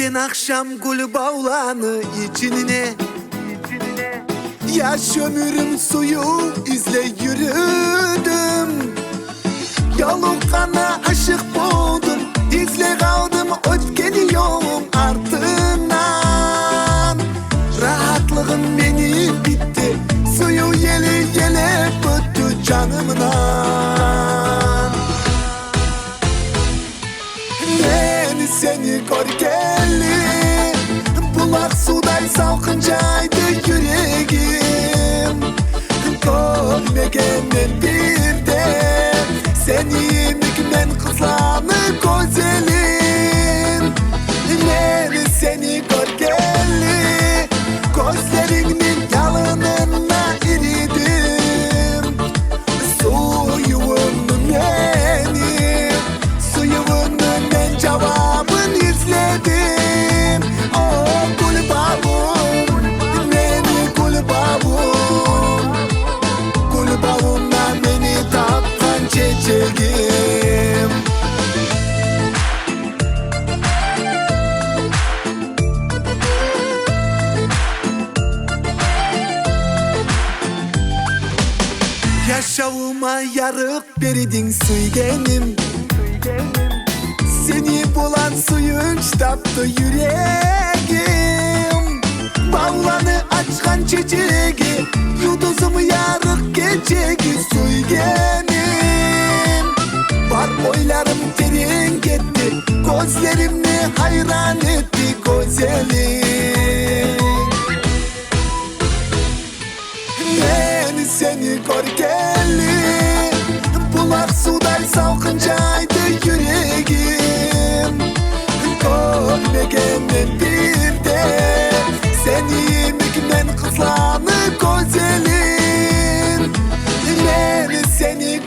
Gelen akşam gül bağlanı içine Yaş ömrüm suyu izle yürüdüm Yolukana aşık buldum İzle kaldım ötkeni yolum ardından Rahatlığım beni bitti Suyu yele yele öttü canımdan Ben seni görkeli Bulak suday salkıncaydı yüreğim Görmegenden bir de Seni mükmen kızlanı güzelim Ben seni görkeli Gözlerinin yalınına iridim Suyumun benim Suyumun ben cevabını izledim Oh gül bağım Beni gül bağım Gül bağımdan beni taptan çiçeğim Yaşavıma yarık verdin suygenim Seni bulan suyunç taptı yüreğim Bağlanı açkan çiçeği Yuduzum yarık geceği suygenim Var oylarım terin gitti Gözlerimle hayran etti güzelim Ben seni görkeli Bulak suday salkıncaydı yüreğim Görmegenden bir de Seni mükmen kızlanı güzelim Ben seni